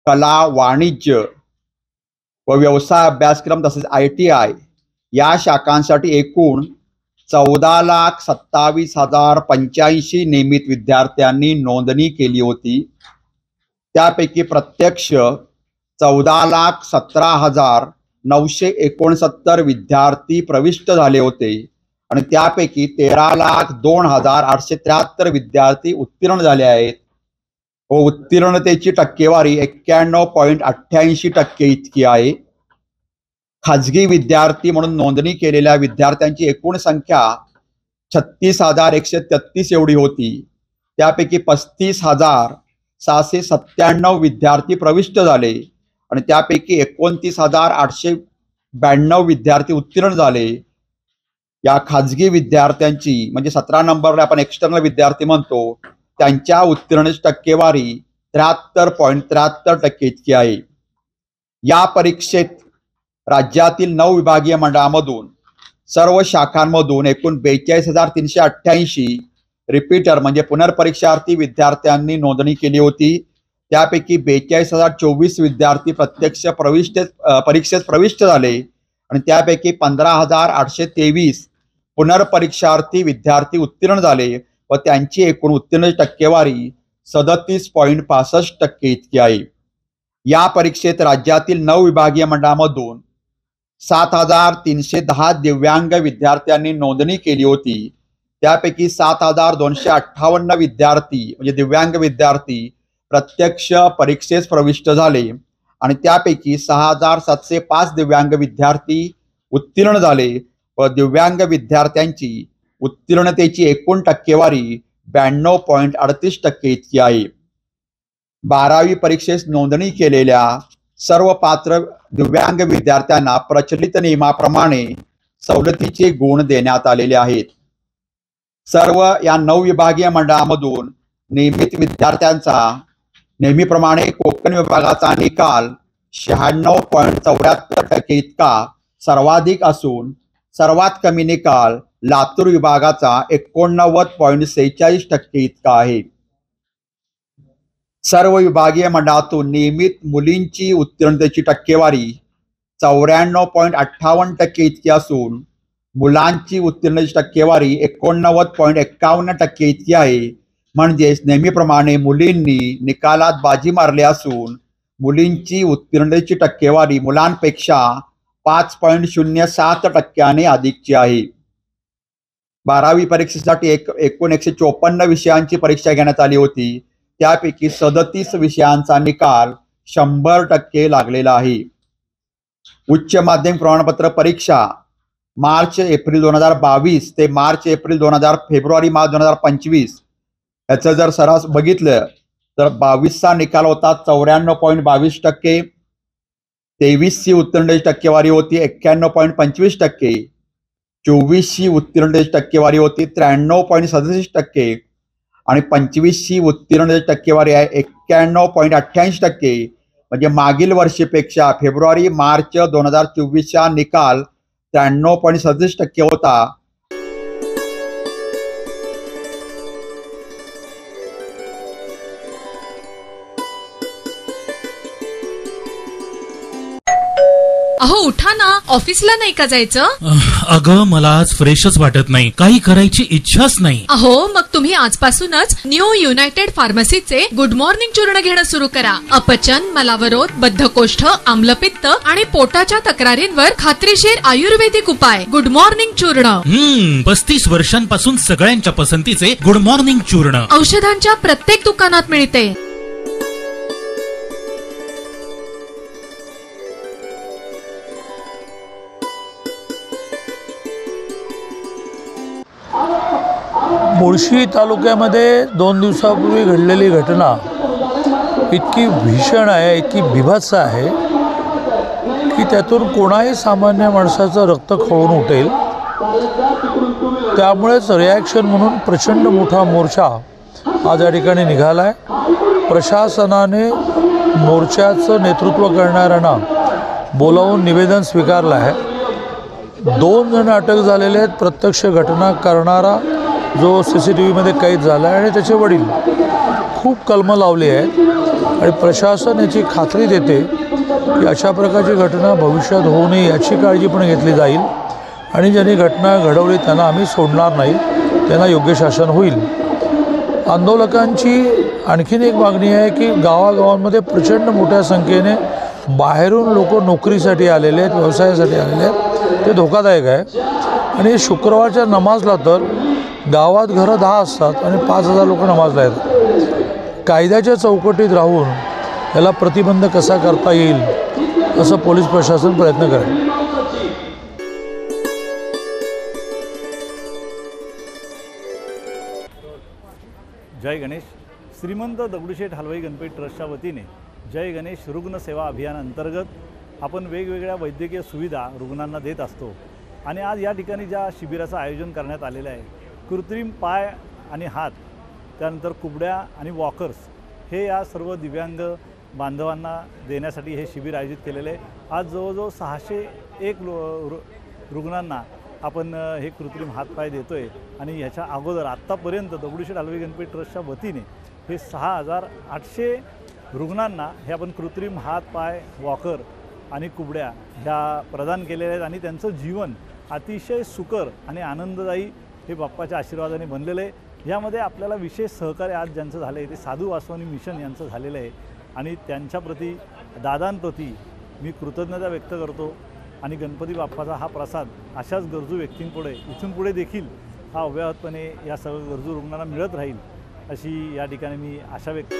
कला, वाणिज्य व व्यवसाय अभ्यासक्रम तसेच ITI या शाखांसाठी एकूण 14,27,085 नियमित विद्यार्थ्यांनी नोंदणी केली होती। त्यापैकी प्रत्यक्ष 14,17,969 विद्यार्थी प्रविष्ट झाले होते आणि त्यापैकी 13,02,873 विद्यार्थी उत्तीर्ण झाले आहेत व उत्तीर्णतेची टक्केवारी 91.88% इतकी आहे। खाजगी विद्यार्थी म्हणून नोंदणी केलेल्या विद्यार्थ्यांची एकूण संख्या 36,133 एवढी होती। त्यापैकी 35,697 विद्यार्थी प्रविष्ट झाले आणि त्यापैकी 29,892 विद्यार्थी उत्तीर्ण झाले। या खाजगी विद्यार्थ्यांची म्हणजे 17 नंबरला आपण एक्सटर्नल विद्यार्थी म्हणतो त्यांच्या उत्तीर्णतेची टक्केवारी 73.73% इतकी आहे। या परीक्षेत राज्यातील 9 विभागीय मंडळामधून सर्व शाखांमधून एकूण 42,388 रिपीटर म्हणजे पुनर्परीक्षार्थी विद्यार्थ्यांनी नोंदणी केली होती। त्यापैकी 42,024 विद्यार्थी प्रत्यक्ष परीक्षेत प्रविष्ट झाले आणि त्यापैकी 15,823 पुनर्परीक्षार्थी विद्यार्थी उत्तीर्ण झाले व त्यांची एकूण उत्तीर्ण टक्केवारी 37.65% इतकी आहे। या परीक्षेत राज्यातील 9 विभागीय मंडळामधून 7,310 दिव्यांग विद्यार्थ्यांनी नोंदणी केली होती। त्यापैकी 7,258 विद्यार्थी म्हणजे दिव्यांग विद्यार्थी प्रत्यक्ष परीक्षेस प्रविष्ट झाले आणि त्यापैकी 6,705 दिव्यांग विद्यार्थी उत्तीर्ण झाले व दिव्यांग विद्यार्थ्यांची उत्तीर्णतेची एकूण टक्केवारी 92.38% इतकी आहे। 12वी परीक्षेस नोंदणी केलेल्या सर्व पात्र दिव्यांग विद्यार्थ्यांना प्रचलित नियमाप्रमाणे सवलतीचे गुण देण्यात आलेले आहेत। सर्व या 9 विभागीय मंडळामधून नियमित विद्यार्थ्यांचा नेहमीप्रमाणे कोकण विभागाचा निकाल 96.74% इतका सर्वाधिक असून सर्वात कमी निकाल लातूर विभागाचा 89.46% इतका आहे। सर्व विभागीय मंडळातून नियमित मुलींची उत्तीर्णतेची टक्केवारी 94.58% इतकी असून मुलांची उत्तीर्णतेची टक्केवारी 89.51% इतकी आहे। म्हणजेच नेहमीप्रमाणे मुलींनी निकालात बाजी मारली असून मुलींची उत्तीर्णतेची टक्केवारी मुलांपेक्षा 5.07% अधिकची आहे। 12वी परीक्षेसाठी एकूण 154 विषयांची परीक्षा घेण्यात आली होती। त्यापैकी 37 विषयांचा निकाल 100% लागलेला आहे। उच्च माध्यमिक प्रमाणपत्र परीक्षा मार्च-एप्रिल 2022 ते मार्च-एप्रिल फेब्रुवारी-मार्च 2025 याचं जर सरास बघितलं तर 22चा निकाल होता 94.22%, 23ची उत्तीर्णतेची टक्केवारी होती 91.25%, 24ची उत्तीर्णतेची टक्केवारी होती 93.67% आणि 25ची उत्तीर्णतेची टक्केवारी आहे 91.88%। म्हणजे मागील वर्षीपेक्षा फेब्रुवारी-मार्च 2024चा निकाल 93.37% होता। अहो उठा ना, ऑफिसला नाही का जायचं? अगं मला आज फ्रेशच वाटत नाही, काही करायची इच्छाच नाही। अहो मग तुम्ही आजपासूनच न्यू युनायटेड फार्मसीचे गुड मॉर्निंग चूर्ण घेणं सुरू करा। अपचन, मलावरोध, बद्धकोष्ठ, आम्लपित्त आणि पोटाच्या तक्रारींवर खात्रीशीर आयुर्वेदिक उपाय गुड मॉर्निंग चूर्ण। 35 वर्षांपासून सगळ्यांच्या पसंतीचे गुड मॉर्निंग चूर्ण औषधांच्या प्रत्येक दुकानात मिळते। मुळशी तालुक्यामध्ये 2 दिवसापूर्वी घडलेली घटना इतकी भीषण आहे, इतकी बीभत्स आहे की त्यातून कोणाही सामान्य माणसाचं रक्त खवळून उठेल। त्यामुळेच रिॲक्शन म्हणून प्रचंड मोठा मोर्चा आज या ठिकाणी निघाला आहे। प्रशासनाने मोर्चाचं नेतृत्व करणाऱ्यांना बोलावून निवेदन स्वीकारलं आहे। 2 जण अटक झालेले आहेत। प्रत्यक्ष घटना करणारा जो CCTVमध्ये कैद झाला आहे आणि त्याचे वडील खूप कलमं लावली आहेत आणि प्रशासन याची खात्री देते की अशा प्रकारची घटना भविष्यात होऊ नये याची काळजी पण घेतली जाईल आणि ज्यांनी घटना घडवली त्यांना आम्ही सोडणार नाही, त्यांना योग्य शासन होईल. आंदोलकांची आणखीन एक मागणी आहे की गावागावांमध्ये प्रचंड मोठ्या संख्येने बाहेरून लोक नोकरीसाठी आलेले आहेत, व्यवसायासाठी आलेले आहेत, ते धोकादायक आहे. आणि शुक्रवारच्या नमाजला तर गावात घरं 10 असतात आणि 5,000 लोक नमाजला येतात. कायद्याच्या चौकटीत राहून याला प्रतिबंध कसा करता येईल असं पोलीस प्रशासन प्रयत्न करेल. जय गणेश. श्रीमंत दगडूशेठ हलवाई गणपती ट्रस्टच्या वतीने जय गणेश रुग्ण सेवा अभियान अंतर्गत आपण वेगवेगळ्या वैद्यकीय सुविधा रुग्णांना देत असतो. आणि आज या ठिकाणी ज्या शिबिराचं आयोजन करण्यात आलेलं आहे, कृत्रिम पाय आणि हात, त्यानंतर कुबड्या आणि वॉकर्स, हे या सर्व दिव्यांग बांधवांना देण्यासाठी हे शिबिर आयोजित केलेलं आहे. आज जवळजवळ 601 रुग्णांना आपण हे कृत्रिम हातपाय देतो आहे. आणि ह्याच्या अगोदर आत्तापर्यंत दगडूशेठ हलवाई गणपती ट्रस्टच्या वतीने हे 6,800 रुग्णांना हे आपण कृत्रिम हातपाय, वॉकर आणि कुबड्या ह्या प्रदान केलेल्या आहेत. आणि त्यांचं जीवन अतिशय सुकर आणि आनंददायी हे बाप्पाच्या आशीर्वादाने बनलेलं आहे. यामध्ये आपल्याला विशेष सहकार्य आज ज्यांचं झालं आहे ते साधू वासवानी मिशन यांचं झालेलं आहे. आणि त्यांच्याप्रती, दादांप्रती मी कृतज्ञता व्यक्त करतो. आणि गणपती बाप्पाचा हा प्रसाद अशाच गरजू व्यक्तींपुढे इथून पुढे देखील हा अव्याहतपणे या सर्व गरजू रुग्णांना मिळत राहील अशी या ठिकाणी मी आशा व्यक्त